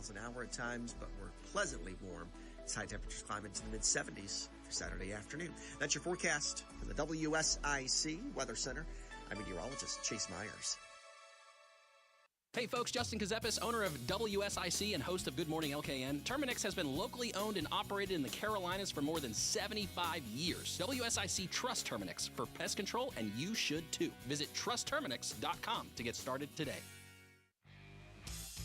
miles an hour at times, but we're pleasantly warm as high temperatures climb into the mid-70s for Saturday afternoon. That's your forecast from the WSIC Weather Center. I'm meteorologist Chase Myers. Hey folks, Justin Kazepis, owner of WSIC and host of Good Morning LKN. Terminix has been locally owned and operated in the Carolinas for more than 75 years. WSIC trusts Terminix for pest control, and you should too. Visit trustterminix.com to get started today.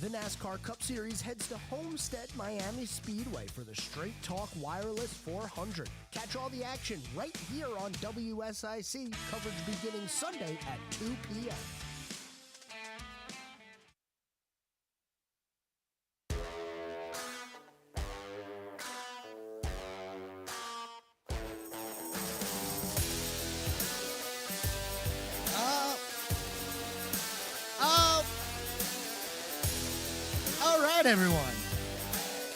The NASCAR Cup Series heads to Homestead Miami Speedway for the Straight Talk Wireless 400. Catch all the action right here on WSIC. Coverage beginning Sunday at 2 p.m. Everyone,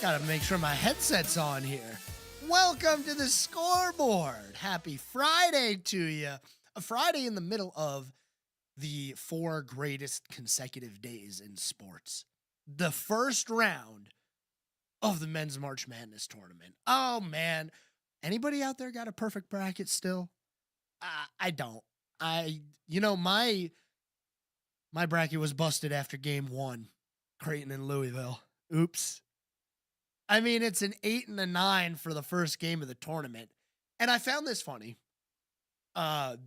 gotta make sure my headset's on here. Welcome to the Scoreboard. Happy Friday to you. A Friday in the middle of the 4 greatest consecutive days in sports. The first round of the Men's March Madness tournament. Oh man, anybody out there got a perfect bracket still? I don't. My bracket was busted after game 1. Creighton and Louisville. Oops. I mean, it's an 8 and a 9 for the first game of the tournament. And I found this funny. Right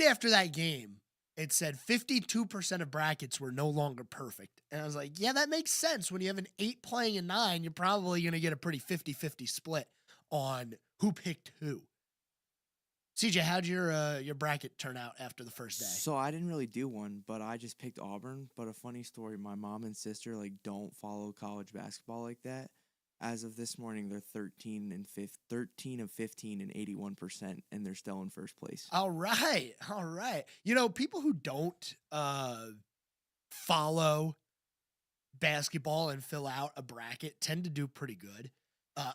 after that game, it said 52% of brackets were no longer perfect. And I was like, yeah, that makes sense. When you have an 8 playing a 9, you're probably going to get a pretty 50-50 split on who picked who. CJ, how'd your bracket turn out after the first day? So I didn't really do one, but I just picked Auburn. But a funny story, my mom and sister don't follow college basketball like that. As of this morning, they're 13 of 15 and 81%, and they're still in first place. All right. People who don't follow basketball and fill out a bracket tend to do pretty good.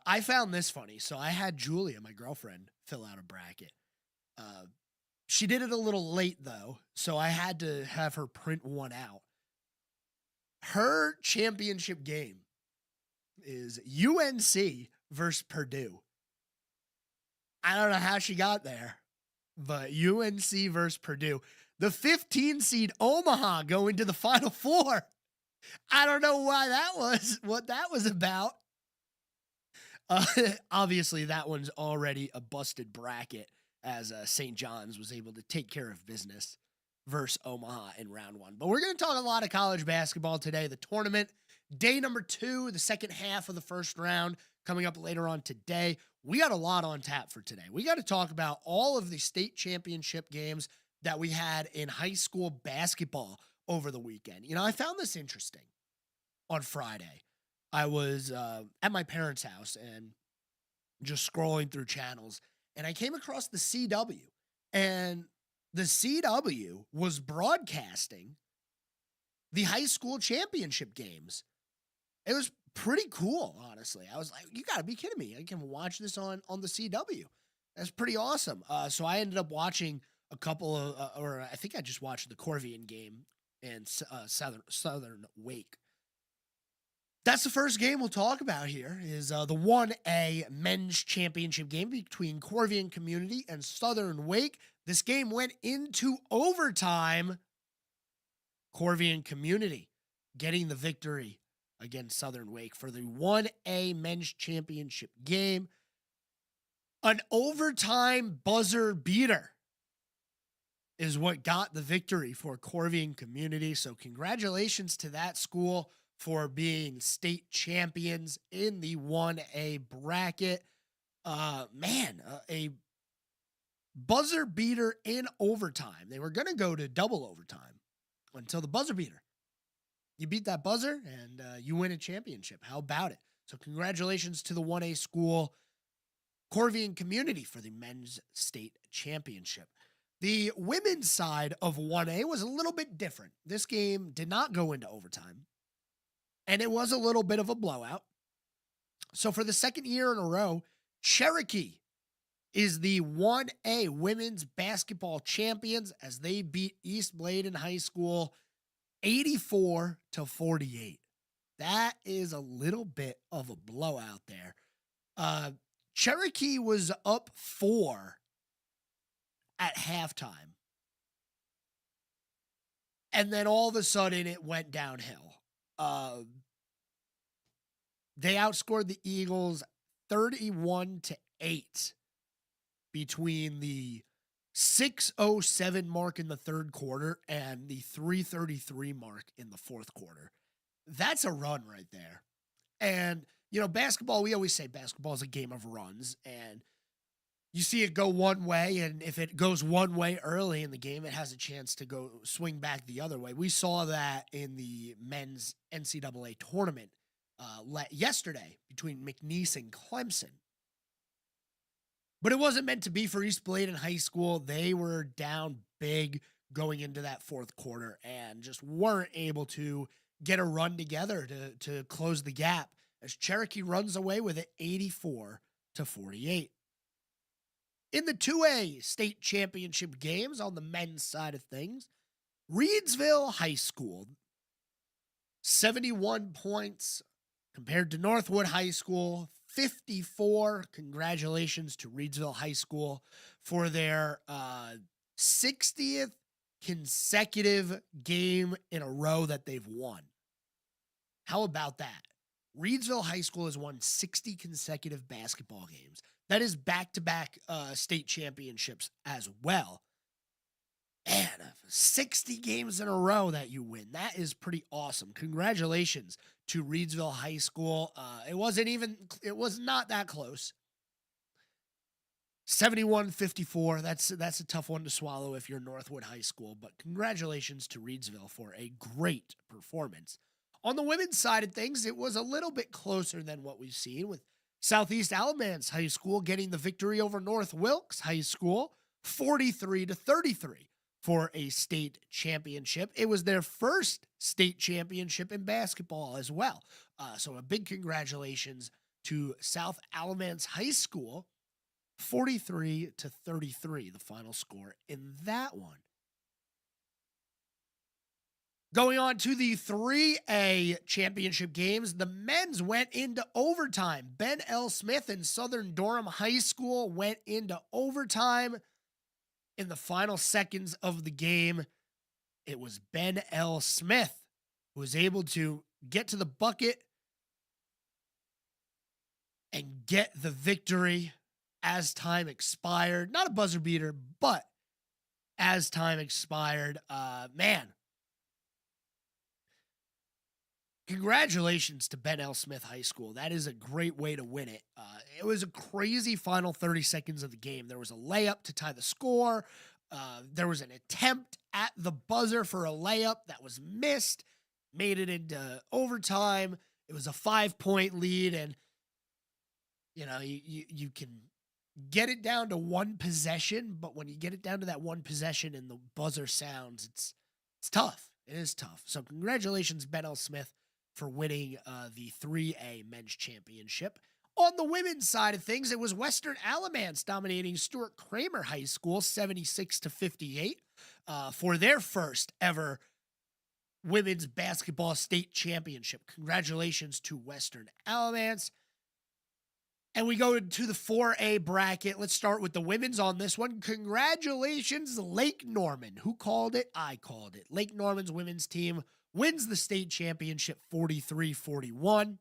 I found this funny. So I had Julia, my girlfriend, fill out a bracket. She did it a little late though, so I had to have her print one out. Her championship game is UNC versus Purdue. I don't know how she got there, but UNC versus Purdue. The 15 seed Omaha going to the Final Four. I don't know what that was about. Obviously, that one's already a busted bracket, as St. John's was able to take care of business versus Omaha in round 1. But we're going to talk a lot of college basketball today. The tournament, day number 2, the second half of the first round, coming up later on today. We got a lot on tap for today. We got to talk about all of the state championship games that we had in high school basketball over the weekend. I found this interesting on Friday. I was at my parents' house and just scrolling through channels, and I came across the CW, and the CW was broadcasting the high school championship games. It was pretty cool, honestly. I was like, you got to be kidding me. I can watch this on the CW. That's pretty awesome. So I ended up watching a couple of, or I think I just watched the Corvian game and Southern Wake. That's the first game we'll talk about here is the 1A men's championship game between Corvian Community and Southern Wake. This game went into overtime. Corvian Community getting the victory against Southern Wake for the 1A men's championship game. An overtime buzzer beater is what got the victory for Corvian Community. So congratulations to that school for being state champions in the 1A bracket. A buzzer beater in overtime. They were going to go to double overtime until the buzzer beater. You beat that buzzer and you win a championship. How about it? So congratulations to the 1A school, Corvian Community, for the men's state championship. The women's side of 1A was a little bit different. This game did not go into overtime, and it was a little bit of a blowout. So for the second year in a row, Cherokee is the 1A women's basketball champions as they beat East Bladen High School 84-48. That is a little bit of a blowout there. Cherokee was up 4 at halftime. And then all of a sudden it went downhill. They outscored the Eagles 31-8 between the 6:07 mark in the third quarter and the 3:33 mark in the fourth quarter. That's a run right there. And, basketball, we always say basketball is a game of runs, and you see it go one way, and if it goes one way early in the game, it has a chance to go swing back the other way. We saw that in the men's NCAA tournament yesterday between McNeese and Clemson. But it wasn't meant to be for East Bladen High School. They were down big going into that fourth quarter and just weren't able to get a run together to close the gap as Cherokee runs away with it 84-48. In the 2A state championship games on the men's side of things, Reedsville High School, 71 points compared to Northwood High School, 54. Congratulations to Reedsville High School for their 60th consecutive game in a row that they've won. How about that? Reedsville High School has won 60 consecutive basketball games. That is back-to-back state championships as well. Man, 60 games in a row that you win. That is pretty awesome. Congratulations to Reedsville High School. It was not that close. 71-54. That's a tough one to swallow if you're Northwood High School, but congratulations to Reedsville for a great performance. On the women's side of things, it was a little bit closer than what we've seen, with Southeast Alamance High School getting the victory over North Wilkes High School, 43-33 for a state championship. It was their first state championship in basketball as well. So a big congratulations to South Alamance High School, 43-33, the final score in that one. Going on to the 3A championship games, the men's went into overtime. Ben L. Smith and Southern Durham High School went into overtime. In the final seconds of the game, it was Ben L. Smith who was able to get to the bucket and get the victory as time expired. Not a buzzer beater, but as time expired. Congratulations to Ben L. Smith High School. That is a great way to win it. It was a crazy final 30 seconds of the game. There was a layup to tie the score. There was an attempt at the buzzer for a layup that was missed, made it into overtime. It was a 5-point lead, and you can get it down to one possession, but when you get it down to that one possession and the buzzer sounds, it's tough. It is tough. So congratulations, Ben L. Smith, for winning the 3A men's championship. On the women's side of things, it was Western Alamance dominating Stuart Kramer High School 76-58 for their first ever women's basketball state championship. Congratulations to Western Alamance. And we go to the 4A bracket. Let's start with the women's on this one. Congratulations, Lake Norman. Who called it? I called it. Lake Norman's women's team wins the state championship 43-41.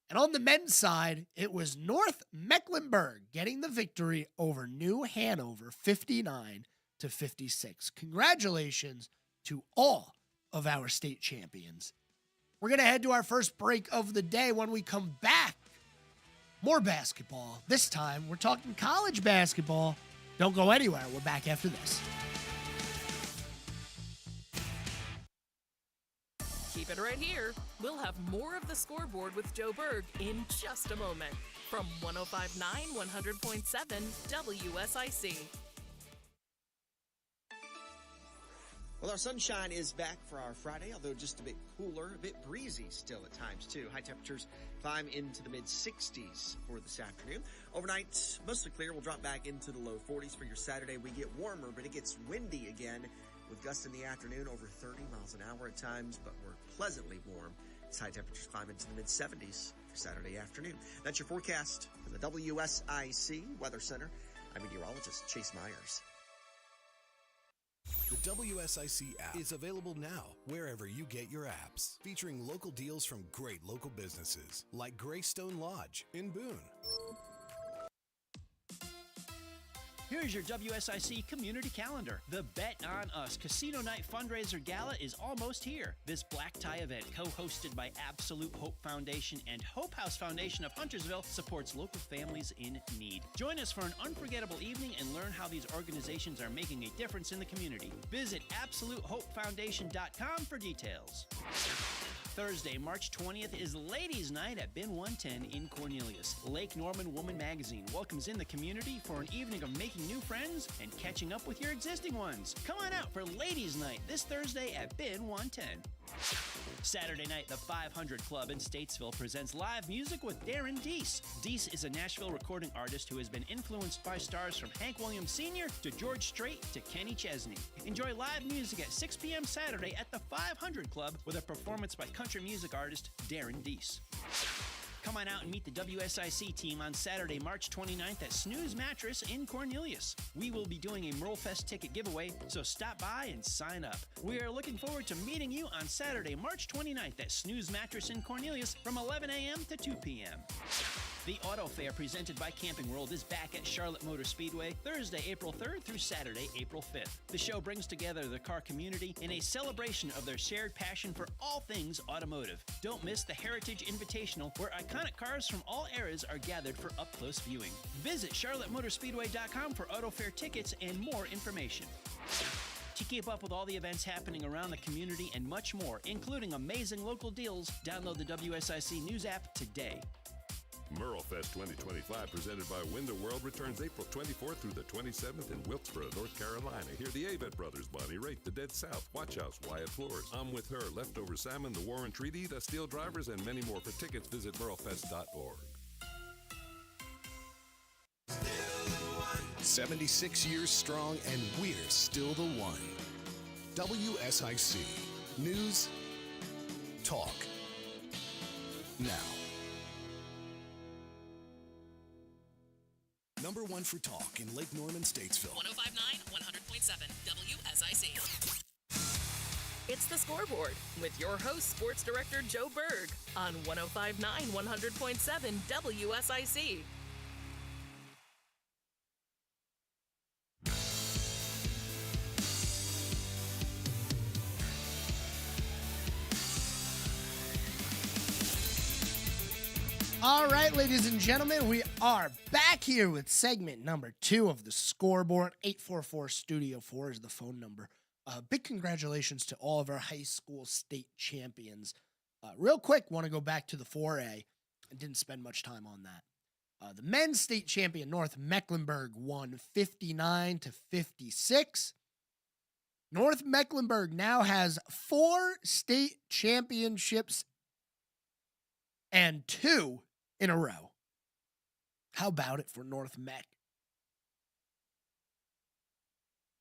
And on the men's side, it was North Mecklenburg getting the victory over New Hanover 59-56. Congratulations to all of our state champions. We're going to head to our first break of the day. When we come back, more basketball. This time, we're talking college basketball. Don't go anywhere. We're back after this. Keep it right here. We'll have more of the Scoreboard with Joe Berg in just a moment from 105.9, 100.7 WSIC. Well, our sunshine is back for our Friday, although just a bit cooler, a bit breezy still at times, too. High temperatures climb into the mid-60s for this afternoon. Overnight, mostly clear. We'll drop back into the low 40s for your Saturday. We get warmer, but it gets windy again with gusts in the afternoon over 30 miles an hour at times, but we're pleasantly warm Overnight, high temperatures climb into the mid-70s for Saturday afternoon. That's your forecast from the WSIC Weather Center. I'm meteorologist Chase Myers. The WSIC app is available now wherever you get your apps, featuring local deals from great local businesses like Greystone Lodge in Boone. Here's your WSIC community calendar. The Bet on Us Casino Night Fundraiser Gala is almost here. This black tie event, co-hosted by Absolute Hope Foundation and Hope House Foundation of Huntersville, supports local families in need. Join us for an unforgettable evening and learn how these organizations are making a difference in the community. Visit AbsoluteHopeFoundation.com for details. Thursday, March 20th is Ladies' Night at Bin 110 in Cornelius. Lake Norman Woman Magazine welcomes in the community for an evening of making new friends and catching up with your existing ones. Come on out for Ladies' Night this Thursday at Bin 110. Saturday night, the 500 Club in Statesville presents live music with Darren Deese. Deese is a Nashville recording artist who has been influenced by stars from Hank Williams Sr. to George Strait to Kenny Chesney. Enjoy live music at 6 p.m. Saturday at the 500 Club with a performance by country music artist Darren Deese. Come on out and meet the WSIC team on Saturday, March 29th at Snooze Mattress in Cornelius. We will be doing a Merlefest ticket giveaway, so stop by and sign up. We are looking forward to meeting you on Saturday, March 29th at Snooze Mattress in Cornelius from 11 a.m. to 2 p.m. The Auto Fair presented by Camping World is back at Charlotte Motor Speedway Thursday, April 3rd through Saturday, April 5th. The show brings together the car community in a celebration of their shared passion for all things automotive. Don't miss the Heritage Invitational, where iconic cars from all eras are gathered for up-close viewing. Visit charlottemotorspeedway.com for Auto Fair tickets and more information. To keep up with all the events happening around the community and much more, including amazing local deals, download the WSIC News app today. Merlefest 2025, presented by Window World, returns April 24th through the 27th in Wilkesboro, North Carolina. Hear the Avett Brothers, Bonnie Raitt, The Dead South, Watch House, Wyatt Floors, I'm With Her, Leftover Salmon, The Warren Treaty, The Steel Drivers, and many more. For tickets, visit merlefest.org. 76 years strong, and we're still the one. WSIC. News. Talk. Now. Number one for talk in Lake Norman, Statesville. 1059, 100.7 WSIC. It's the Scoreboard with your host, Sports Director Joe Berg on 1059, 100.7 WSIC. All right, ladies and gentlemen, we are back here with segment number 2 of the Scoreboard. 844 Studio 4 is the phone number. Big congratulations to all of our high school state champions. Real quick, want to go back to the 4A. I didn't spend much time on that. The men's state champion, North Mecklenburg, won 59-56. North Mecklenburg now has 4 state championships and 2 in a row. How about it for North Mech?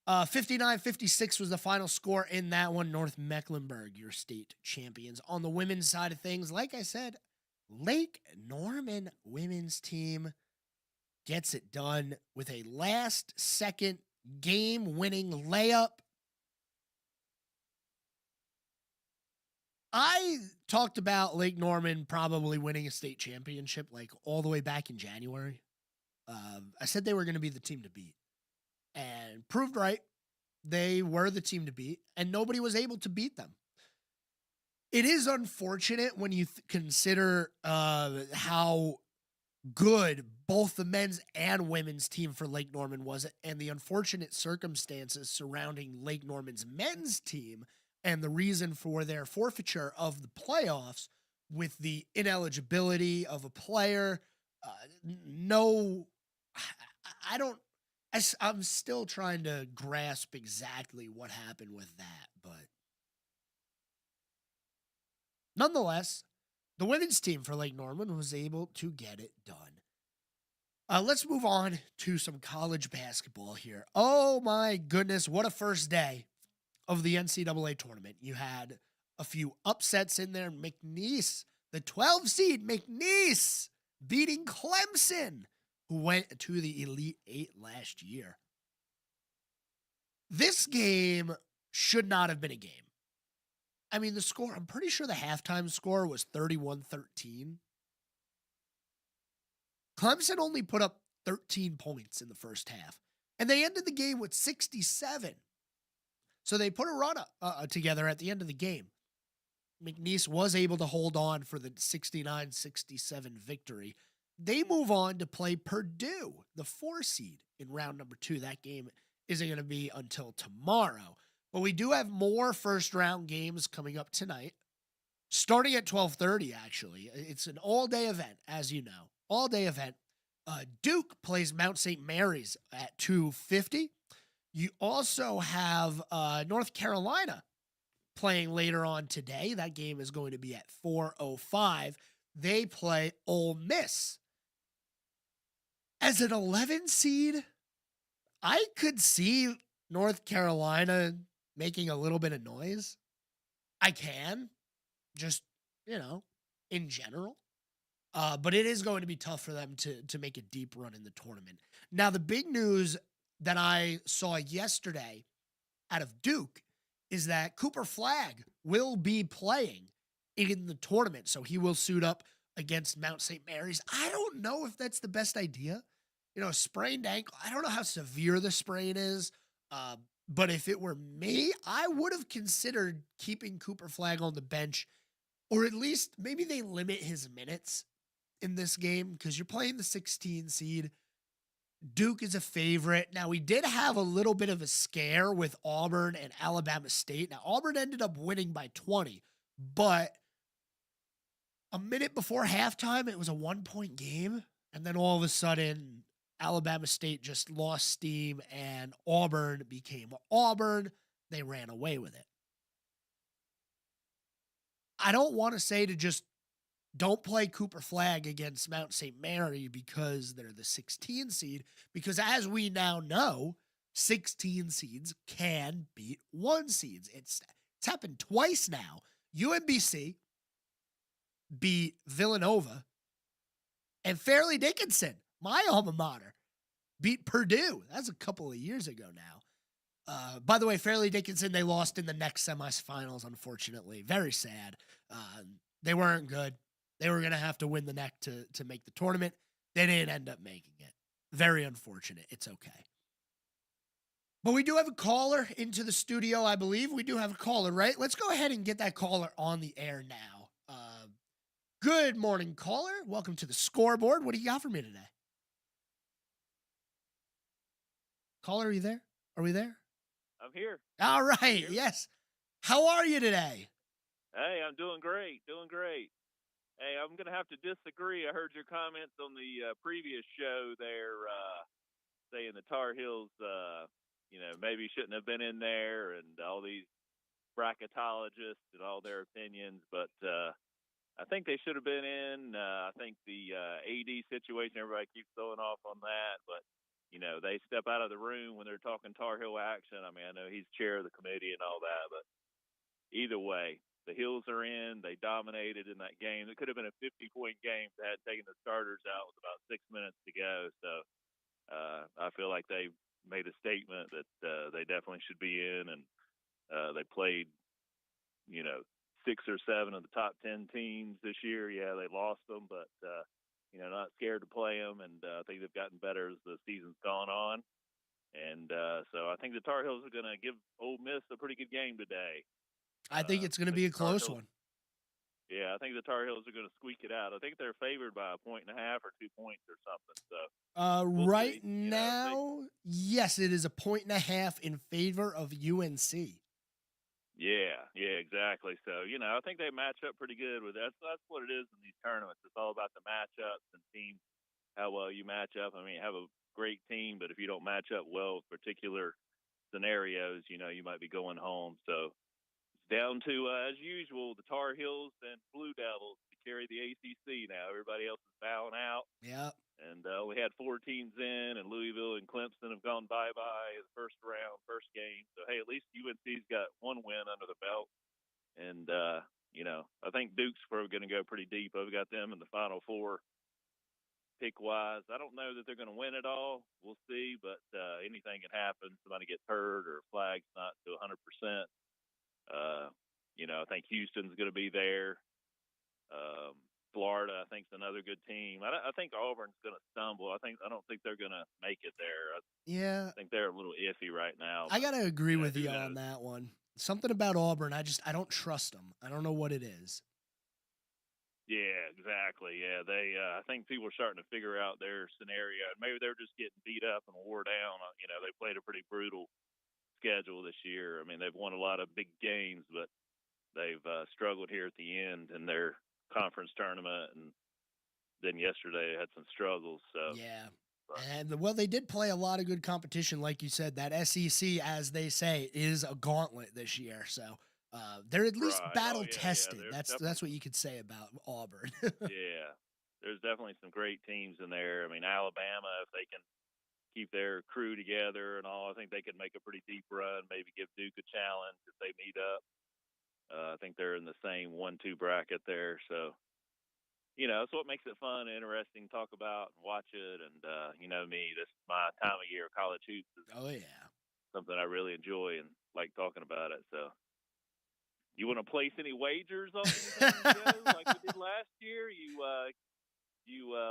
59-56 was the final score in that one. North Mecklenburg, your state champions. On the women's side of things, like I said, Lake Norman women's team gets it done with a last-second game-winning layup. I talked about Lake Norman probably winning a state championship like all the way back in January. I said they were going to be the team to beat, and proved right. They were the team to beat, and nobody was able to beat them. It is unfortunate when you consider how good both the men's and women's team for Lake Norman was, and the unfortunate circumstances surrounding Lake Norman's men's team and the reason for their forfeiture of the playoffs with the ineligibility of a player. I'm still trying to grasp exactly what happened with that, but nonetheless, the women's team for Lake Norman was able to get it done. Let's move on to some college basketball here. Oh my goodness, what a first day of the NCAA tournament. You had a few upsets in there. McNeese, the 12 seed, McNeese beating Clemson, who went to the Elite Eight last year. This game should not have been a game. I mean, the score, I'm pretty sure the halftime score was 31-13. Clemson only put up 13 points in the first half, and they ended the game with 67. So they put a run together at the end of the game. McNeese was able to hold on for the 69-67 victory. They move on to play Purdue, the 4 seed, in round number 2. That game isn't going to be until tomorrow. But we do have more first-round games coming up tonight, starting at 12:30, actually. It's an all-day event, as you know. All-day event. Duke plays Mount St. Mary's at 2:50. You also have North Carolina playing later on today. That game is going to be at 4:05. They play Ole Miss. As an 11 seed, I could see North Carolina making a little bit of noise. I can, just, in general. But it is going to be tough for them to make a deep run in the tournament. Now, the big news that I saw yesterday out of Duke is that Cooper Flagg will be playing in the tournament. So he will suit up against Mount St. Mary's. I don't know if that's the best idea. A sprained ankle. I don't know how severe the sprain is. But if it were me, I would have considered keeping Cooper Flagg on the bench, or at least maybe they limit his minutes in this game because you're playing the 16 seed. Duke is a favorite. Now, we did have a little bit of a scare with Auburn and Alabama State. Now, Auburn ended up winning by 20, but a minute before halftime, it was a 1-point game. And then all of a sudden, Alabama State just lost steam and Auburn became Auburn. They ran away with it. I don't want to say to just don't play Cooper Flagg against Mount St. Mary because they're the 16 seed, because as we now know, 16 seeds can beat 1 seeds. It's happened twice now. UMBC beat Villanova, and Fairleigh Dickinson, my alma mater, beat Purdue. That's a couple of years ago now. By the way, Fairleigh Dickinson, they lost in the next semifinals, unfortunately. Very sad. They weren't good. They were going to have to win the neck to make the tournament. They didn't end up making it. Very unfortunate. It's okay. But we do have a caller into the studio, I believe. We do have a caller, right? Let's go ahead and get that caller on the air now. Good morning, caller. Welcome to the Scoreboard. What do you got for me today? Caller, are you there? Are we there? I'm here. All right. Yes. How are you today? Hey, I'm doing great. Doing great. Hey, I'm going to have to disagree. I heard your comments on the previous show there saying the Tar Heels, maybe shouldn't have been in there and all these bracketologists and all their opinions. But I think they should have been in. I think the AD situation, everybody keeps throwing off on that. But, they step out of the room when they're talking Tar Heel action. I mean, I know he's chair of the committee and all that. But either way, the Heels are in. They dominated in that game. It could have been a 50-point game if they had taken the starters out with about 6 minutes to go. So I feel like they made a statement that they definitely should be in. And they played, 6 or 7 of the top 10 teams this year. Yeah, they lost them, but not scared to play them, and I think they've gotten better as the season's gone on. And so I think the Tar Heels are going to give Ole Miss a pretty good game today. I think it's going to be a close one. Yeah, I think the Tar Heels are going to squeak it out. I think they're favored by 1.5 or 2 points or something. So right now, yes, it is 1.5 in favor of UNC. Yeah, exactly. So, I think they match up pretty good with that. That's what it is in these tournaments. It's all about the matchups and teams, how well you match up. I mean, you have a great team, but if you don't match up well with particular scenarios, you might be going home. So it's down to, as usual, the Tar Heels and Blue Devils to carry the ACC now. Everybody else is bowing out. Yeah. And we had 4 teams in, and Louisville and Clemson have gone bye-bye the first round, first game. So, hey, at least UNC's got 1 win under the belt. And, I think Duke's probably going to go pretty deep. I've got them in the Final Four pick-wise. I don't know that they're going to win it all. We'll see, but anything can happen. Somebody gets hurt or flag's not to 100%. I think Houston's going to be there. Florida, I think, is another good team. I think Auburn's going to stumble. I don't think they're going to make it there. I think they're a little iffy right now. I got to agree with you on that one. Something about Auburn, I don't trust them. I don't know what it is. Yeah, exactly. Yeah, I think people are starting to figure out their scenario. Maybe they're just getting beat up and wore down. They played a pretty brutal schedule this year. I mean, they've won a lot of big games, but they've struggled here at the end in their conference tournament, and then yesterday had some struggles. So yeah. And they did play a lot of good competition, like you said. That SEC, as they say, is a gauntlet this year. So they're at least battle tested. Yeah. That's what you could say about Auburn. Yeah, there's definitely some great teams in there. I mean, Alabama, if they can keep their crew together and all, I think they could make a pretty deep run. Maybe give Duke a challenge if they meet up. I think they're in the same 1-2 bracket there. So, that's what makes it fun and interesting to talk about and watch it. And, me, this is my time of year. College hoops is something I really enjoy and like talking about it. So, you want to place any wagers on anything, Joe, like we did last year? You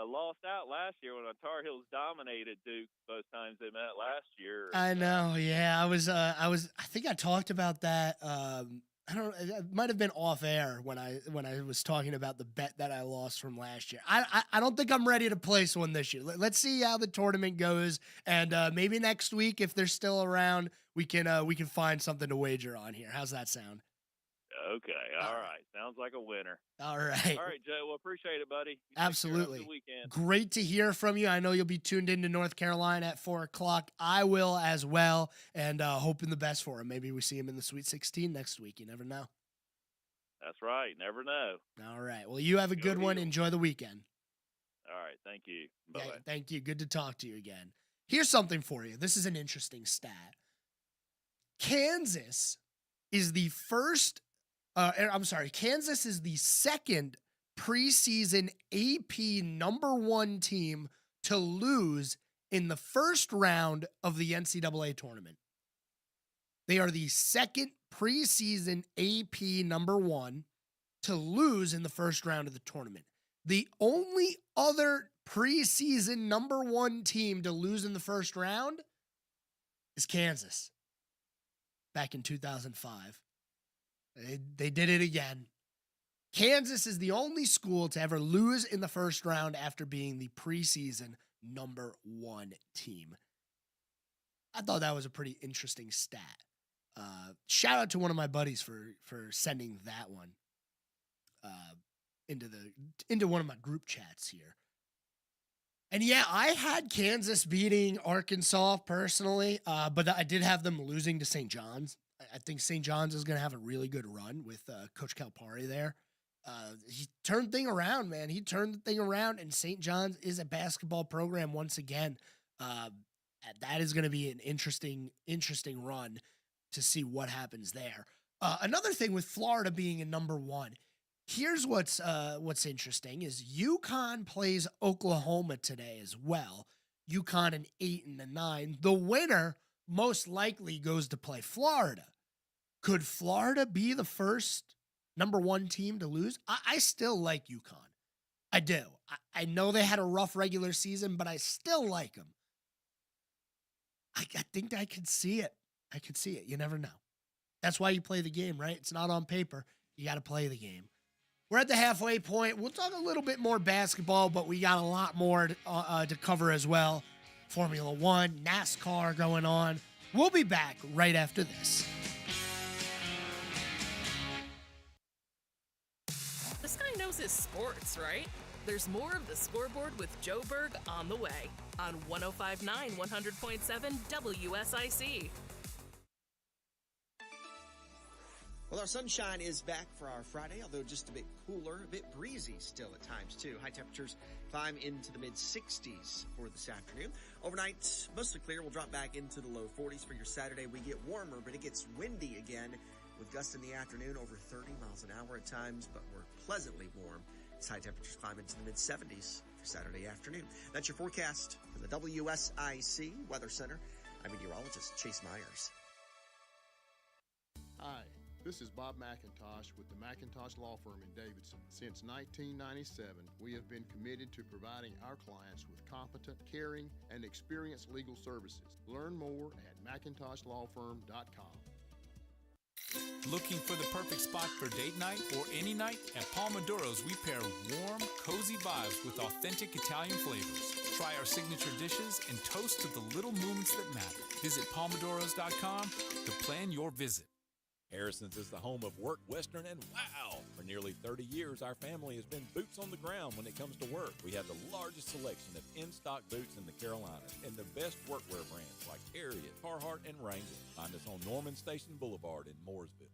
lost out last year when the Tar Heels dominated Duke both times they met last year. I know. Yeah, I think I talked about that. I don't. It might have been off air when I was talking about the bet that I lost from last year. I don't think I'm ready to place one this year. Let's see how the tournament goes, and maybe next week, if they're still around, we can find something to wager on here. How's that sound? Okay. All right. Sounds like a winner. All right. All right, Joe. Well, appreciate it, buddy. Absolutely. Great to hear from you. I know you'll be tuned into North Carolina at 4:00. I will as well, and hoping the best for him. Maybe we see him in the Sweet 16 next week. You never know. That's right. Never know. All right. Well, you have a good one. Enjoy the weekend. All right. Thank you. Bye-bye. Yeah, thank you. Good to talk to you again. Here's something for you. This is an interesting stat. Kansas is the Kansas is the second preseason AP #1 team to lose in the first round of the NCAA tournament. They are the second preseason AP #1 to lose in the first round of the tournament. The only other preseason #1 team to lose in the first round is Kansas back in 2005. They did it again. Kansas is the only school to ever lose in the first round after being the preseason #1 team. I thought that was a pretty interesting stat. Shout out to one of my buddies for sending that one into one of my group chats here. And yeah, I had Kansas beating Arkansas personally, but I did have them losing to St. John's. I think St. John's is going to have a really good run with Coach Calipari there. He turned thing around, man. He turned the thing around, and St. John's is a basketball program once again. That is going to be an interesting run to see what happens there. Another thing with Florida being a #1, here's what's interesting is UConn plays Oklahoma today as well. UConn an 8 and a 9. The winner most likely goes to play Florida. Could Florida be the first #1 team to lose? I still like UConn. I do. I know they had a rough regular season, but I still like them. I think I could see it. I could see it. You never know. That's why you play the game, right? It's not on paper. You got to play the game. We're at the halfway point. We'll talk a little bit more basketball, but we got a lot more to cover as well. Formula One, NASCAR going on. We'll be back right after this. This guy knows his sports, right? There's more of the Scoreboard with Joe Berg on the way on 105.9 100.7 WSIC. Well, our sunshine is back for our Friday, although just a bit cooler, a bit breezy still at times, too. High temperatures climb into the mid-60s for this afternoon. Overnight, mostly clear. We'll drop back into the low 40s for your Saturday. We get warmer, but it gets windy again with gusts in the afternoon over 30 miles an hour at times, but we're pleasantly warm as high temperatures climb into the mid-70s for Saturday afternoon. That's your forecast from the WSIC Weather Center. I'm meteorologist Chase Myers. Hi, this is Bob McIntosh with the McIntosh Law Firm in Davidson. Since 1997, we have been committed to providing our clients with competent, caring, and experienced legal services. Learn more at McIntoshLawFirm.com. Looking for the perfect spot for date night or any night? At Palmaduro's, we pair warm, cozy vibes with authentic Italian flavors. Try our signature dishes and toast to the little moments that matter. Visit Palmaduros.com to plan your visit. Harrison's is the home of Work Western, and wow! For nearly 30 years, our family has been boots on the ground when it comes to work. We have the largest selection of in-stock boots in the Carolinas and the best workwear brands like Harriet, Carhartt, and Wrangler. Find us on Norman Station Boulevard in Mooresville.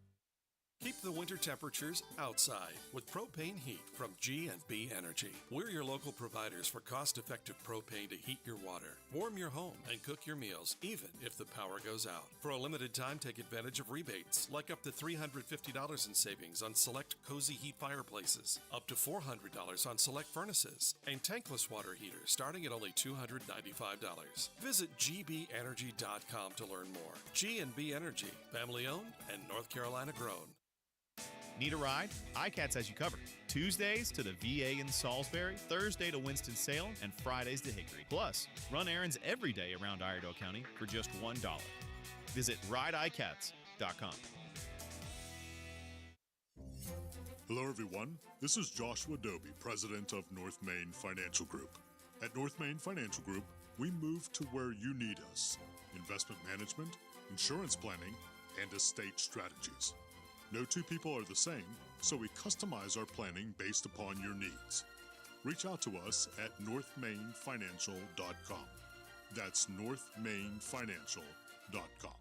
Keep the winter temperatures outside with propane heat from G&B Energy. We're your local providers for cost-effective propane to heat your water, warm your home, and cook your meals, even if the power goes out. For a limited time, take advantage of rebates, like up to $350 in savings on select Cozy Heat fireplaces, up to $400 on select furnaces, and tankless water heaters starting at only $295. Visit gbenergy.com to learn more. G&B Energy, family-owned and North Carolina grown. Need a ride? iCats has you covered. Tuesdays to the VA in Salisbury, Thursday to Winston-Salem, and Fridays to Hickory. Plus, run errands every day around Iredell County for just $1. Visit rideicats.com. Hello, everyone. This is Joshua Doby, president of North Main Financial Group. At North Main Financial Group, we move to where you need us. Investment management, insurance planning, and estate strategies. No two people are the same, so we customize our planning based upon your needs. Reach out to us at northmainfinancial.com. That's northmainfinancial.com.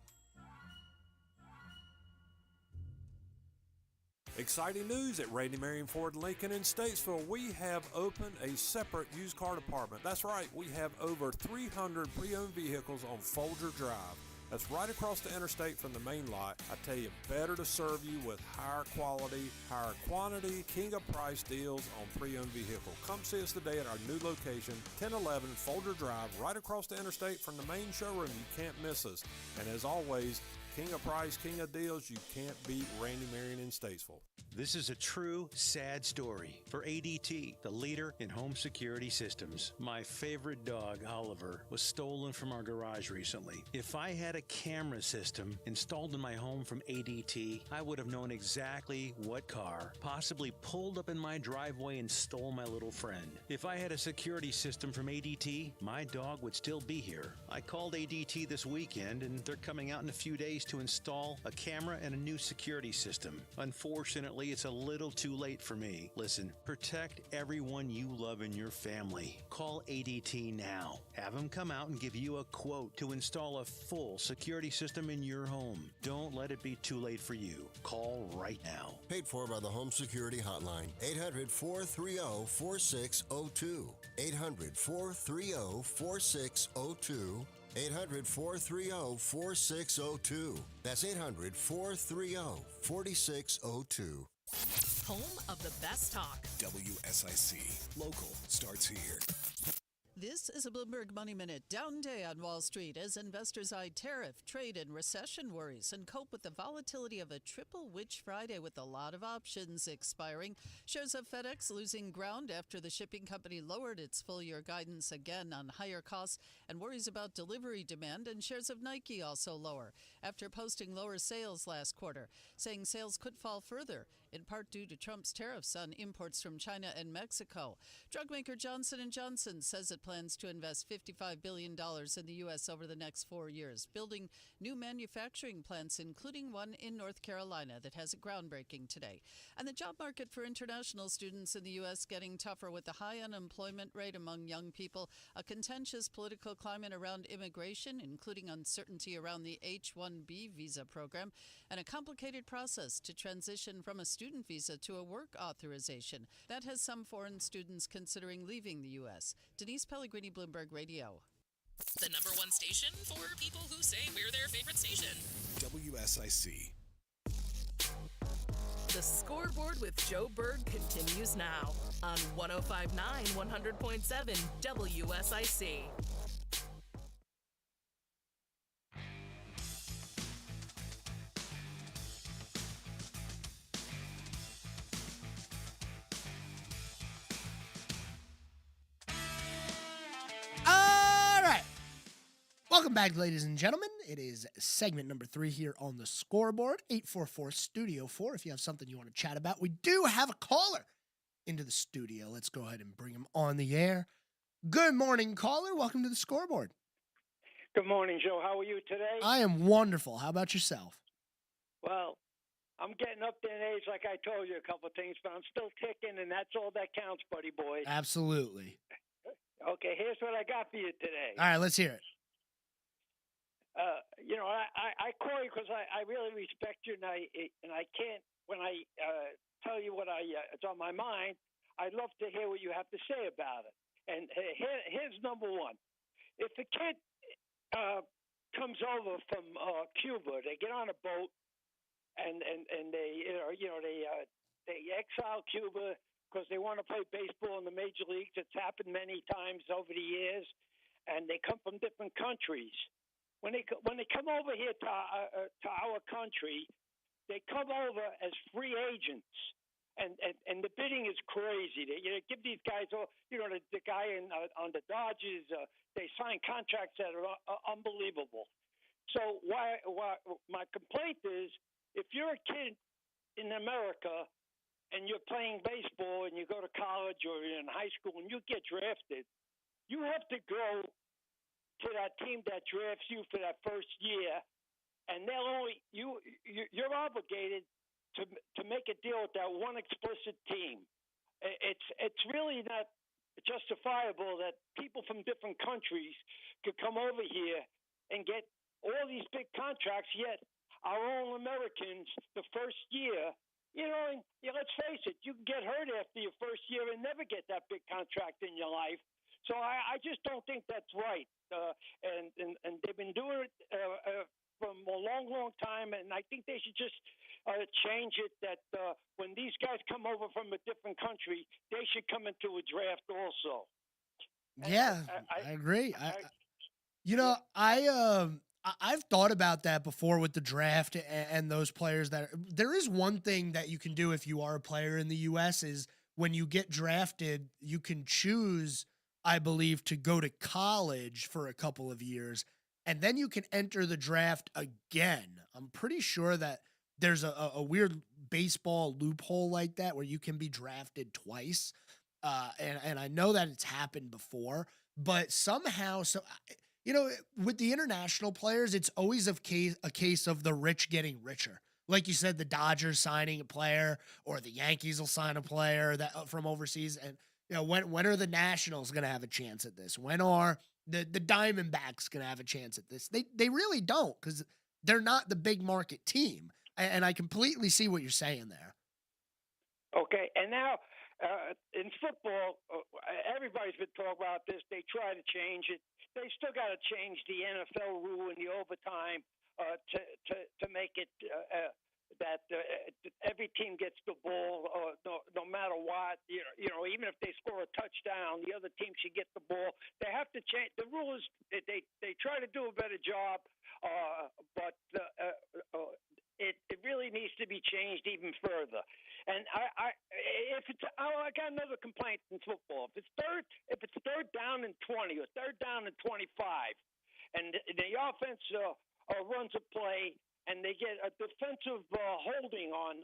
Exciting news at Randy Marion Ford Lincoln in Statesville. We have opened a separate used car department. That's right, we have over 300 pre-owned vehicles on Folger Drive. That's right across the interstate from the main lot. I tell you, better to serve you with higher quality, higher quantity, king of price deals on pre-owned vehicle. Come see us today at our new location, 1011 Folger Drive, right across the interstate from the main showroom. You can't miss us. And as always, king of price, king of deals, you can't beat Randy Marion in Statesville. This is a true, sad story for ADT, the leader in home security systems. My favorite dog, Oliver, was stolen from our garage recently. If I had a camera system installed in my home from ADT, I would have known exactly what car possibly pulled up in my driveway and stole my little friend. If I had a security system from ADT, my dog would still be here. I called ADT this weekend, and they're coming out in a few days to install a camera and a new security system. Unfortunately, it's a little too late for me. Listen, protect everyone you love in your family. Call ADT now. Have them come out and give you a quote to install a full security system in your home. Don't let it be too late for you. Call right now. Paid for by the Home Security Hotline. 800-430-4602. 800-430-4602. 800-430-4602. That's 800-430-4602. Home of the best talk. WSIC. Local starts here. This is a Bloomberg Money Minute. Down day on Wall Street as investors eye tariff, trade, and recession worries and cope with the volatility of a triple witch Friday with a lot of options expiring. Shares of FedEx losing ground after the shipping company lowered its full-year guidance again on higher costs and worries about delivery demand, and shares of Nike also lower after posting lower sales last quarter, saying sales could fall further, in part due to Trump's tariffs on imports from China and Mexico. Drug maker Johnson & Johnson says it plans to invest $55 billion in the U.S. over the next 4 years, building new manufacturing plants, including one in North Carolina that has a groundbreaking today. And the job market for international students in the U.S. getting tougher with the high unemployment rate among young people, a contentious political climate around immigration, including uncertainty around the H-1B visa program, and a complicated process to transition from a student visa to a work authorization. That has some foreign students considering leaving the U.S. Denise Pellegrini, Bloomberg Radio. The number one station for people who say we're their favorite station. WSIC. The Scoreboard with Joe Berg continues now on 105.9 100.7 WSIC. All right. Welcome back, ladies and gentlemen. It is segment number 3 here on the Scoreboard, 844-STUDIO-4. If you have something you want to chat about, we do have a caller into the studio. Let's go ahead and bring him on the air. Good morning, caller. Welcome to the Scoreboard. Good morning, Joe. How are you today? I am wonderful. How about yourself? Well, I'm getting up there in age, like I told you a couple of things, but I'm still ticking, and that's all that counts, buddy boy. Absolutely. Okay, here's what I got for you today. All right, let's hear it. I call you because I really respect you, and I can't, when I tell you what it's on my mind, I'd love to hear what you have to say about it. And here's number one. If a kid comes over from Cuba, they get on a boat, and they exile Cuba because they want to play baseball in the major leagues. It's happened many times over the years, and they come from different countries. When they come over here to our country, they come over as free agents, and the bidding is crazy. They give these guys, the guy on the Dodgers, they sign contracts that are unbelievable. So why my complaint is, if you're a kid in America and you're playing baseball and you go to college or you're in high school and you get drafted, you have to go to that team that drafts you for that first year, and you're obligated to make a deal with that one explicit team. It's really not justifiable that people from different countries could come over here and get all these big contracts, yet our own Americans, the first year, let's face it, you can get hurt after your first year and never get that big contract in your life. So I just don't think that's right. And they've been doing it from a long, long time, and I think they should just change it that when these guys come over from a different country, they should come into a draft also. Yeah, I agree. I've thought about that before with the draft and those players there is one thing that you can do if you are a player in the U.S. is when you get drafted, you can choose, I believe, to go to college for a couple of years, and then you can enter the draft again. I'm pretty sure that there's a weird baseball loophole like that where you can be drafted twice. And I know that it's happened before, but somehow, with the international players, it's always a case of the rich getting richer. Like you said, the Dodgers signing a player, or the Yankees will sign a player that from overseas. And when are the Nationals going to have a chance at this? When are the Diamondbacks going to have a chance at this? They really don't, because they're not the big market team. And I completely see what you're saying there. Okay, and now in football, everybody's been talking about this. They try to change it. They still got to change the NFL rule in the overtime to make it that every team gets the ball no matter what. Even if they score a touchdown, the other team should get the ball. They have to change the rules. They try to do a better job, but it really needs to be changed even further. And I got another complaint in football. If it's third down and 20 or third down and 25, and the offense runs a play, and they get a defensive holding on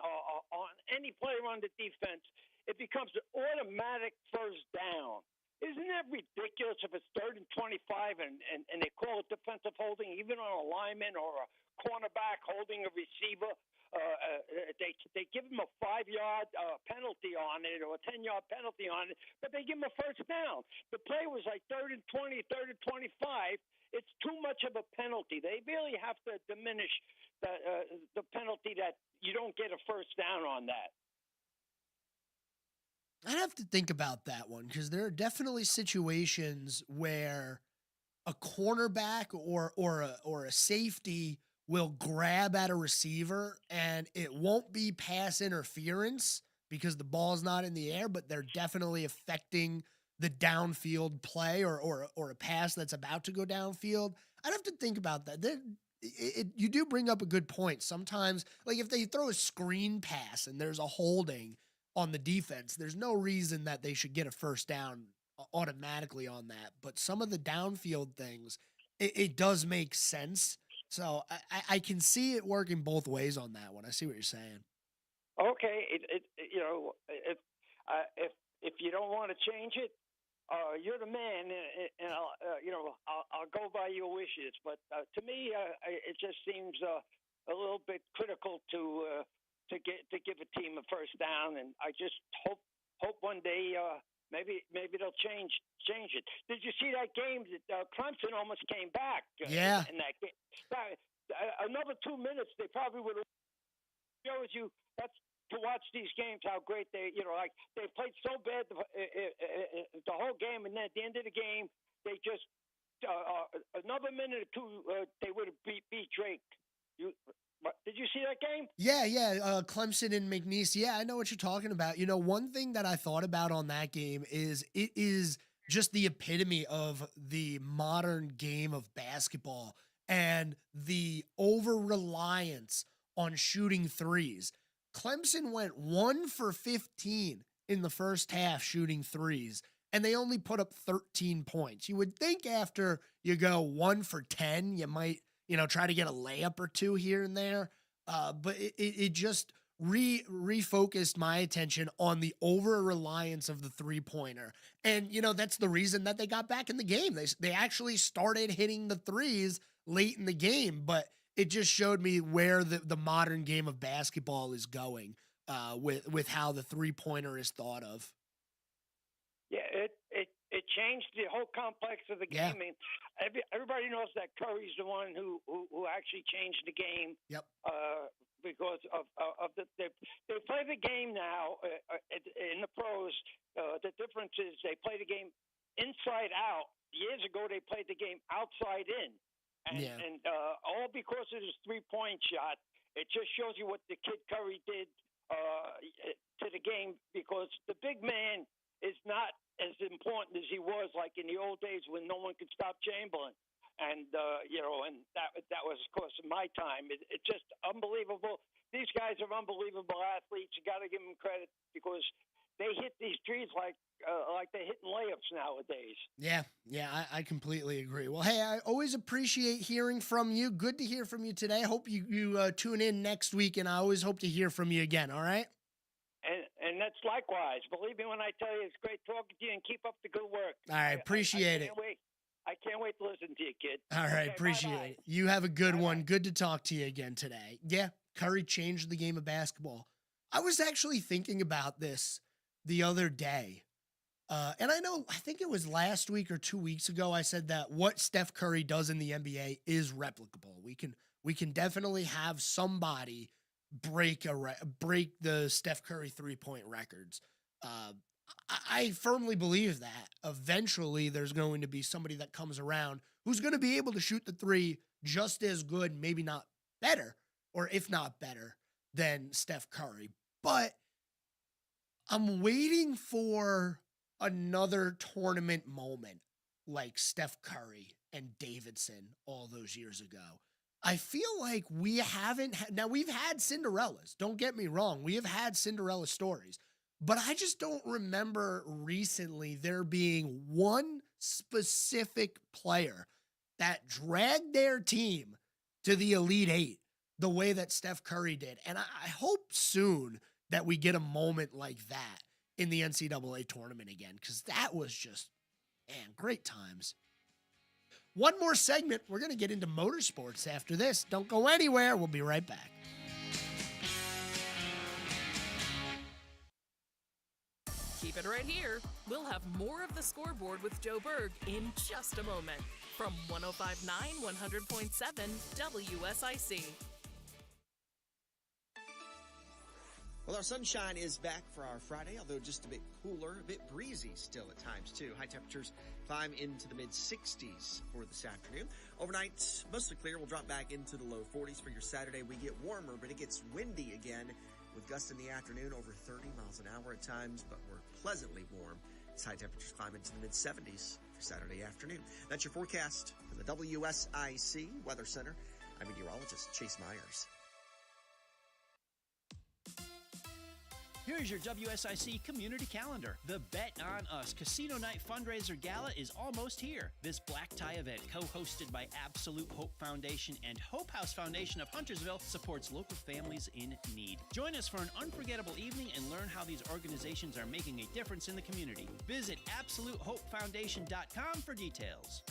any player on the defense, it becomes an automatic first down. Isn't that ridiculous if it's third and 25 and they call it defensive holding, even on a lineman or a cornerback holding a receiver? They give him a 5-yard penalty on it or a 10-yard penalty on it, but they give him a first down. The play was like third and 20, third and 25. It's too much of a penalty. They really have to diminish the penalty that you don't get a first down on that. I'd have to think about that one, because there are definitely situations where a cornerback or a safety will grab at a receiver, and it won't be pass interference because the ball's not in the air, but they're definitely affecting the downfield play or a pass that's about to go downfield. I'd have to think about that. You do bring up a good point. Sometimes, like if they throw a screen pass and there's a holding on the defense, there's no reason that they should get a first down automatically on that. But some of the downfield things, it does make sense. So I can see it working both ways on that one. I see what you're saying. Okay, if you don't want to change it, you're the man, and I'll go by your wishes. But to me, it just seems a little bit critical to give a team a first down, and I just hope one day maybe they'll change it. Did you see that game that Clemson almost came back? Yeah. In that game, another 2 minutes, they probably would have. Shows you that's to watch these games how great they played so bad the whole game, and then at the end of the game they just another minute or two they would have beat Drake. Did you see that game? Yeah. Clemson and McNeese. Yeah, I know what you're talking about. You know, one thing that I thought about on that game is it is just the epitome of the modern game of basketball and the over-reliance on shooting threes. Clemson went 1 for 15 in the first half shooting threes, and they only put up 13 points. You would think after you go 1 for 10, you might, try to get a layup or two here and there. But it just refocused my attention on the over-reliance of the three-pointer. And, that's the reason that they got back in the game. They actually started hitting the threes late in the game, but it just showed me where the modern game of basketball is going with how the three-pointer is thought of. Yeah, it changed the whole complex of the game. Yeah. I mean, everybody knows that Curry's the one who actually changed the game. Yep. Because of they play the game now in the pros. The difference is they play the game inside out. Years ago, they played the game outside in. And all because of his three-point shot, it just shows you what the kid Curry did to the game, because the big man is not as important as he was like in the old days when no one could stop Chamberlain. And, and that was, of course, in my time. It's just unbelievable. These guys are unbelievable athletes. You got to give them credit because they hit these trees like they're hitting layups nowadays. Yeah, I completely agree. Well, hey, I always appreciate hearing from you. Good to hear from you today. I hope you tune in next week, and I always hope to hear from you again, all right? And that's likewise. Believe me when I tell you, it's great talking to you, and keep up the good work. All right, appreciate it. I can't wait to listen to you, kid. All right, Okay, appreciate bye-bye. it. You have a good one. Good to talk to you again today. Yeah, Curry changed the game of basketball. I was actually thinking about this the other day. And I think it was last week or 2 weeks ago, I said that what Steph Curry does in the NBA is replicable. We can definitely have somebody break the Steph Curry 3-point records. I firmly believe that eventually there's going to be somebody that comes around who's going to be able to shoot the three just as good, maybe not better, or if not better than Steph Curry. But I'm waiting for another tournament moment like Steph Curry and Davidson all those years ago. I feel like we haven't now we've had Cinderellas. Don't get me wrong. We have had Cinderella stories, but I just don't remember recently there being one specific player that dragged their team to the Elite Eight the way that Steph Curry did. And I hope soon that we get a moment like that in the NCAA tournament again, because that was just, man, great times. One more segment. We're going to get into motorsports after this. Don't go anywhere. We'll be right back. Keep it right here. We'll have more of the Scoreboard with Joe Berg in just a moment from 105.9 100.7 WSIC. Well, our sunshine is back for our Friday, although just a bit cooler, a bit breezy still at times, too. High temperatures climb into the mid-60s for this afternoon. Overnight, mostly clear. We'll drop back into the low 40s for your Saturday. We get warmer, but it gets windy again with gusts in the afternoon over 30 miles an hour at times, but we're pleasantly warm as high temperatures climb into the mid-70s for Saturday afternoon. That's your forecast from the WSIC Weather Center. I'm meteorologist Chase Myers. Here's your WSIC community calendar. The Bet on Us Casino Night Fundraiser Gala is almost here. This black tie event, co-hosted by Absolute Hope Foundation and Hope House Foundation of Huntersville, supports local families in need. Join us for an unforgettable evening and learn how these organizations are making a difference in the community. Visit AbsoluteHopeFoundation.com for details.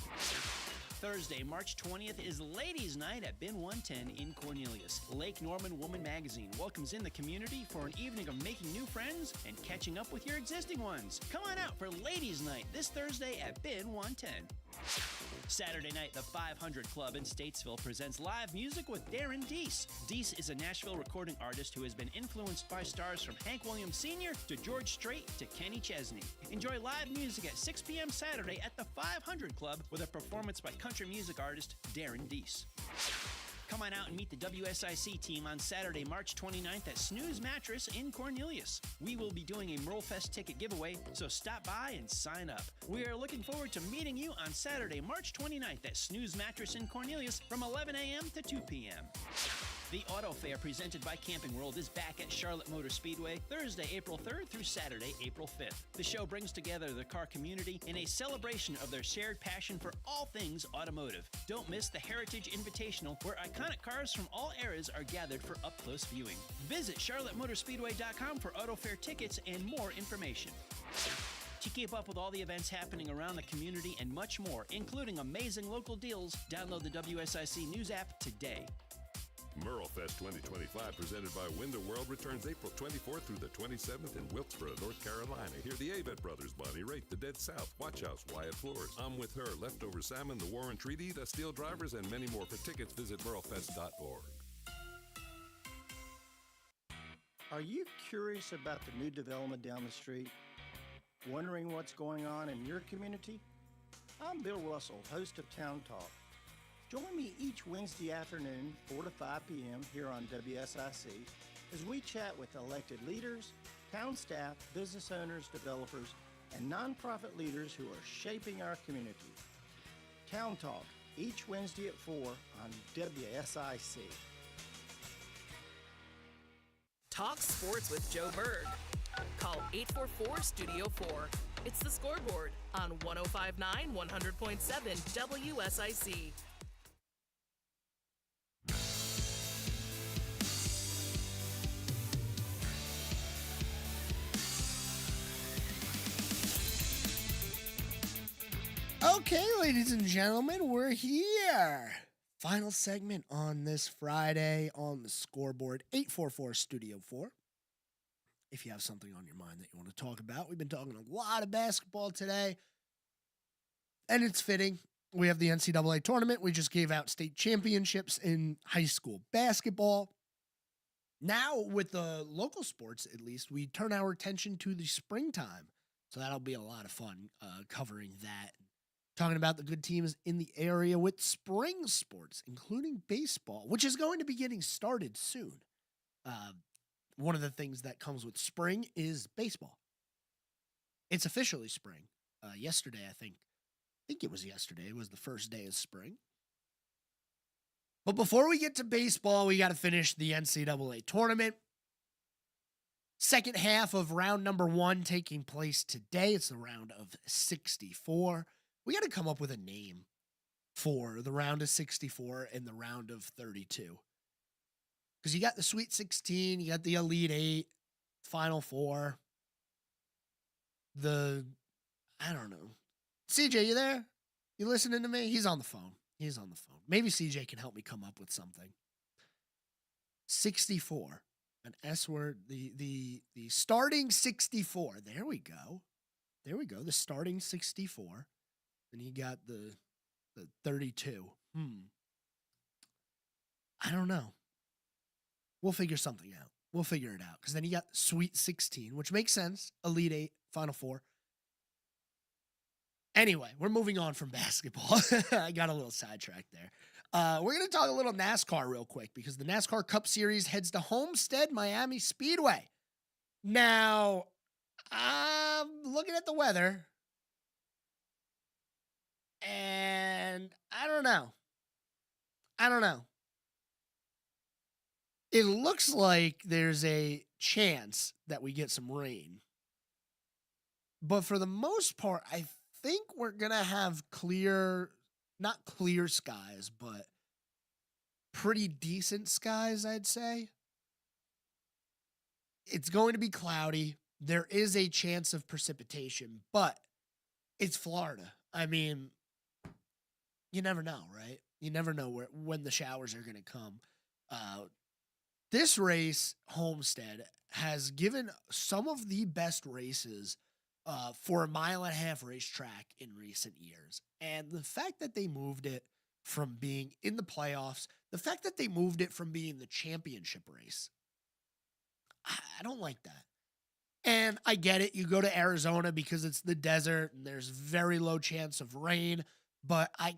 Thursday, March 20th is Ladies' Night at Bin 110 in Cornelius. Lake Norman Woman Magazine welcomes in the community for an evening of making new friends and catching up with your existing ones. Come on out for Ladies' Night this Thursday at Bin 110. Saturday night, the 500 Club in Statesville presents live music with Darren Deese. Deese is a Nashville recording artist who has been influenced by stars from Hank Williams Sr. to George Strait to Kenny Chesney. Enjoy live music at 6 p.m. Saturday at the 500 Club with a performance by country music artist Darren Deese. Come on out and meet the WSIC team on Saturday, March 29th at Snooze Mattress in Cornelius. We will be doing a Merlefest ticket giveaway, so stop by and sign up. We are looking forward to meeting you on Saturday, March 29th at Snooze Mattress in Cornelius from 11 a.m. to 2 p.m. The Auto Fair presented by Camping World is back at Charlotte Motor Speedway Thursday, April 3rd through Saturday, April 5th. The show brings together the car community in a celebration of their shared passion for all things automotive. Don't miss the Heritage Invitational, where iconic cars from all eras are gathered for up-close viewing. Visit charlottemotorspeedway.com for Auto Fair tickets and more information. To keep up with all the events happening around the community and much more, including amazing local deals, download the WSIC News app today. Merlefest 2025, presented by Window World, returns April 24th through the 27th in Wilkesboro, North Carolina. Hear the Avett Brothers, Bonnie Raitt, The Dead South, Watch House, Wyatt Floors, I'm With Her, Leftover Salmon, The Warren Treaty, The Steel Drivers, and many more. For tickets, visit merlefest.org. Are you curious about the new development down the street? Wondering what's going on in your community? I'm Bill Russell, host of Town Talk. Join me each Wednesday afternoon, 4 to 5 p.m. here on WSIC as we chat with elected leaders, town staff, business owners, developers, and nonprofit leaders who are shaping our community. Town Talk, each Wednesday at 4 on WSIC. Talk sports with Joe Berg. Call 844-STUDIO-4. It's the Scoreboard on 105.9, 100.7 WSIC. Okay, ladies and gentlemen, we're here. Final segment on this Friday on the Scoreboard, 844-STUDIO-4. If you have something on your mind that you want to talk about, we've been talking a lot of basketball today, and it's fitting. We have the NCAA tournament. We just gave out state championships in high school basketball. Now, with the local sports, at least, we turn our attention to the springtime. So that'll be a lot of fun covering that. Talking about the good teams in the area with spring sports, including baseball, which is going to be getting started soon. One of the things that comes with spring is baseball. It's officially spring. Yesterday, I think it was yesterday. It was the first day of spring. But before we get to baseball, we got to finish the NCAA tournament. Second half of round number 1 taking place today. It's the round of 64. We got to come up with a name for the round of 64 and the round of 32. Because you got the Sweet 16, you got the Elite 8, Final 4. I don't know. CJ, you there? You listening to me? He's on the phone. Maybe CJ can help me come up with something. 64. An S word. The starting 64. There we go. The starting 64. Then you got the 32. I don't know. We'll figure something out. We'll figure it out. Because then you got Sweet 16, which makes sense. Elite 8, Final 4. Anyway, we're moving on from basketball. I got a little sidetracked there. We're going to talk a little NASCAR real quick because the NASCAR Cup Series heads to Homestead Miami Speedway. Now, I'm looking at the weather, and I don't know. It looks like there's a chance that we get some rain. But for the most part, I think we're going to have not clear skies, but pretty decent skies, I'd say. It's going to be cloudy. There is a chance of precipitation, but it's Florida. I mean, you never know, right? You never know when the showers are going to come. This race, Homestead, has given some of the best races for a 1.5 mile racetrack in recent years. And the fact that they moved it from being in the playoffs, the fact that they moved it from being the championship race, I don't like that. And I get it. You go to Arizona because it's the desert and there's very low chance of rain. But I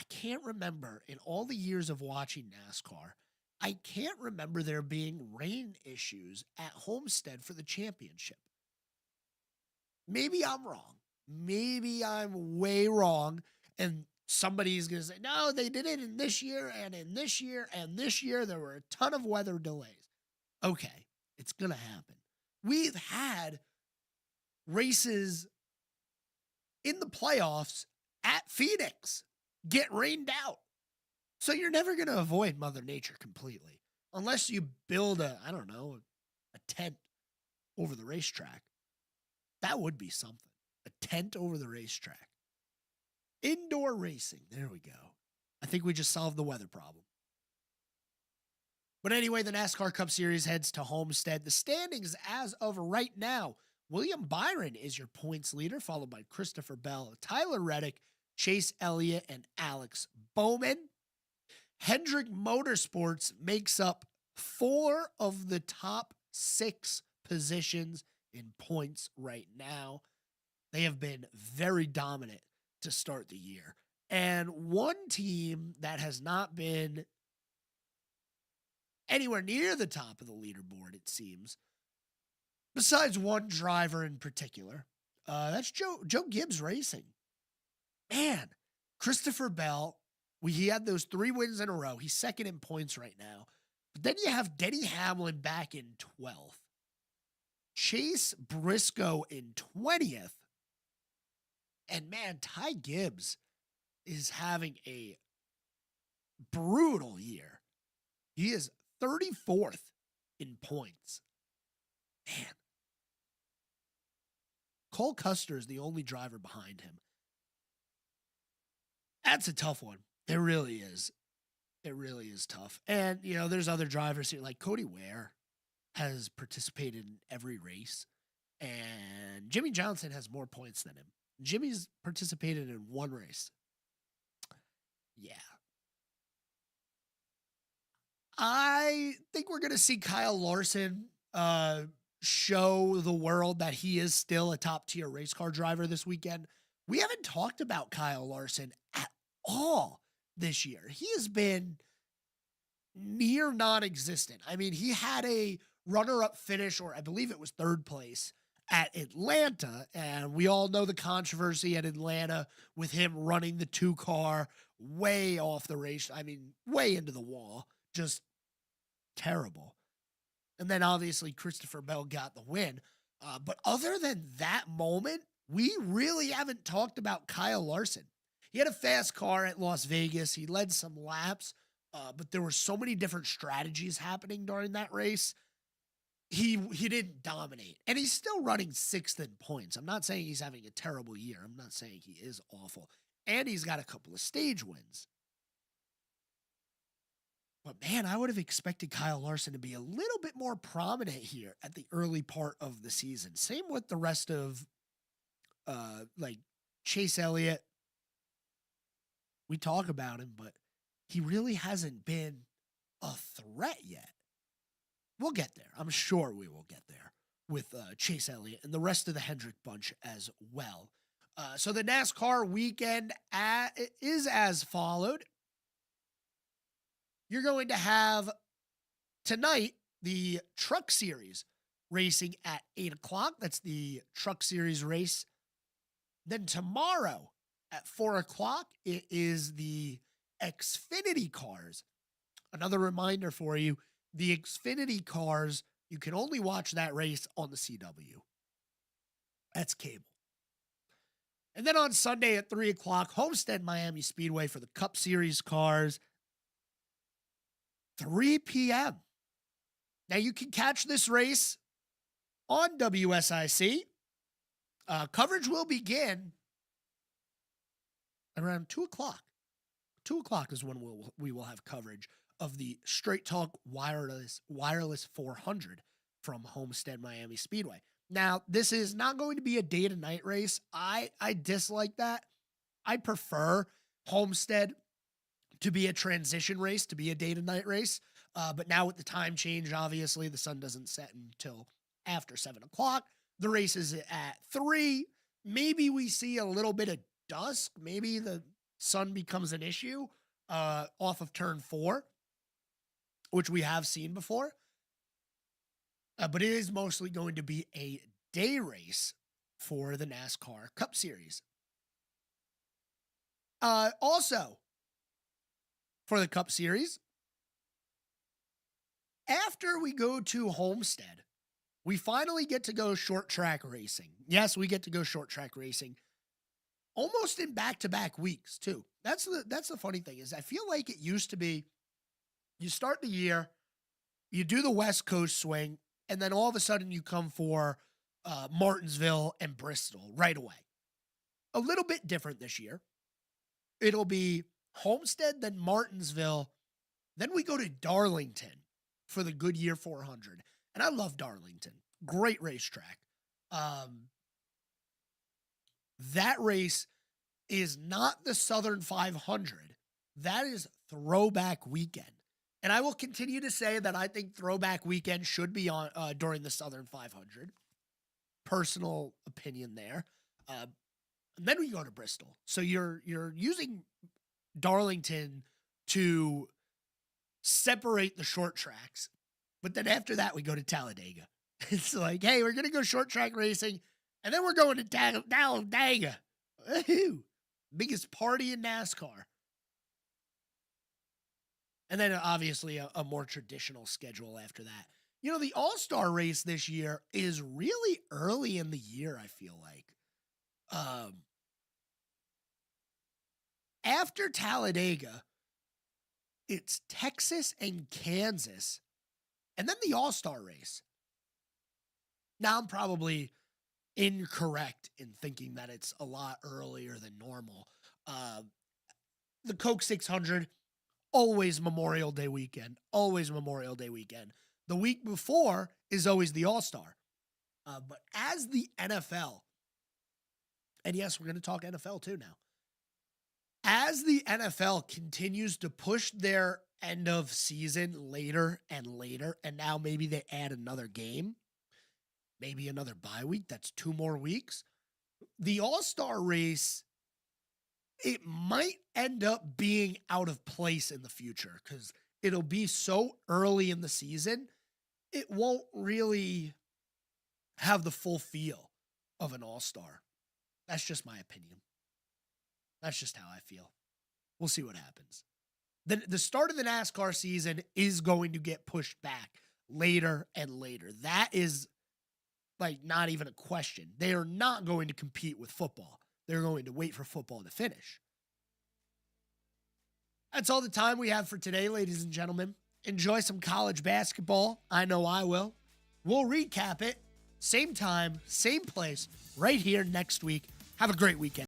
can't remember in all the years of watching NASCAR, I can't remember there being rain issues at Homestead for the championship. Maybe I'm wrong. Maybe I'm way wrong. And somebody's going to say, no, they did it in this year and in this year and this year. There were a ton of weather delays. Okay, it's going to happen. We've had races in the playoffs at Phoenix get rained out. So you're never going to avoid Mother Nature completely unless you build a tent over the racetrack. That would be something. A tent over the racetrack. Indoor racing. There we go. I think we just solved the weather problem. But anyway, the NASCAR Cup Series heads to Homestead. The standings as of right now, William Byron is your points leader, followed by Christopher Bell, Tyler Reddick, Chase Elliott, and Alex Bowman. Hendrick Motorsports makes up 4 of the top 6 positions in points right now. They have been very dominant to start the year. And one team that has not been anywhere near the top of the leaderboard, it seems, besides one driver in particular, that's Joe Gibbs Racing. Man, Christopher Bell, he had those 3 wins in a row. He's second in points right now. But then you have Denny Hamlin back in 12th. Chase Briscoe in 20th. And man, Ty Gibbs is having a brutal year. He is 34th in points. Man. Cole Custer is the only driver behind him. That's a tough one. It really is. It really is tough. And, there's other drivers here, like Cody Ware has participated in every race, and Jimmy Johnson has more points than him. Jimmy's participated in 1 race. Yeah. I think we're going to see Kyle Larson show the world that he is still a top-tier race car driver this weekend. We haven't talked about Kyle Larson at all this year. He has been near non-existent. I mean, he had a runner-up finish, or I believe it was 3rd place at Atlanta, and we all know the controversy at Atlanta with him running the 2-car way off the race. I mean, way into the wall. Just terrible. And then obviously Christopher Bell got the win. But other than that moment, we really haven't talked about Kyle Larson. He had a fast car at Las Vegas. He led some laps, but there were so many different strategies happening during that race. He didn't dominate, and he's still running 6th in points. I'm not saying he's having a terrible year. I'm not saying he is awful, and he's got a couple of stage wins. But man, I would have expected Kyle Larson to be a little bit more prominent here at the early part of the season. Same with the rest of, like Chase Elliott. We talk about him, but he really hasn't been a threat yet. We'll get there. I'm sure we will get there with Chase Elliott and the rest of the Hendrick bunch as well. So the NASCAR weekend is as followed. You're going to have tonight the Truck Series racing at 8 o'clock. That's the Truck Series race. Then tomorrow at 4 o'clock, it is the Xfinity cars. Another reminder for you, the Xfinity cars, you can only watch that race on the CW. That's cable. And then on Sunday at 3 o'clock, Homestead Miami Speedway for the Cup Series cars. 3 p.m. Now you can catch this race on WSIC. Coverage will begin around 2 o'clock. 2 o'clock is when we will have coverage of the Straight Talk Wireless 400 from Homestead Miami Speedway. Now, this is not going to be a day to night race. I dislike that. I prefer Homestead to be a transition race, to be a day to night race. But now with the time change, obviously the sun doesn't set until after 7 o'clock. The race is at 3. Maybe we see a little bit of dusk. Maybe the sun becomes an issue off of turn 4, which we have seen before. But it is mostly going to be a day race for the NASCAR Cup Series. Also, for the Cup Series, after we go to Homestead, we finally get to go short track racing. Yes, we get to go short track racing almost in back-to-back weeks, too. That's the funny thing is I feel like it used to be you start the year, you do the West Coast swing, and then all of a sudden you come for Martinsville and Bristol right away. A little bit different this year. It'll be Homestead, then Martinsville. Then we go to Darlington for the Goodyear 400. And I love Darlington. Great racetrack. That race is not the Southern 500. That is Throwback Weekend. And I will continue to say that I think Throwback Weekend should be on during the Southern 500. Personal opinion there. And then we go to Bristol. So you're using Darlington to separate the short tracks. But then after that, we go to Talladega. It's like, hey, we're going to go short track racing, and then we're going to Talladega. Woo-hoo. Biggest party in NASCAR. And then obviously a more traditional schedule after that. You know, the All-Star race this year is really early in the year, I feel like. After Talladega, it's Texas and Kansas, and then the All-Star race. Now I'm probably incorrect in thinking that it's a lot earlier than normal. The Coke 600, always Memorial Day weekend. Always Memorial Day weekend. The week before is always the All-Star. But as the NFL, and yes, we're going to talk NFL too now. As the NFL continues to push their end of season later and later, and now maybe they add another game, maybe another bye week, that's 2 more weeks. The All-Star race, it might end up being out of place in the future because it'll be so early in the season, it won't really have the full feel of an All-Star. That's just my opinion. That's just how I feel. We'll see what happens. The start of the NASCAR season is going to get pushed back later and later. That is like not even a question. They are not going to compete with football. They're going to wait for football to finish. That's all the time we have for today, ladies and gentlemen. Enjoy some college basketball. I know I will. We'll recap it. Same time, same place, right here next week. Have a great weekend.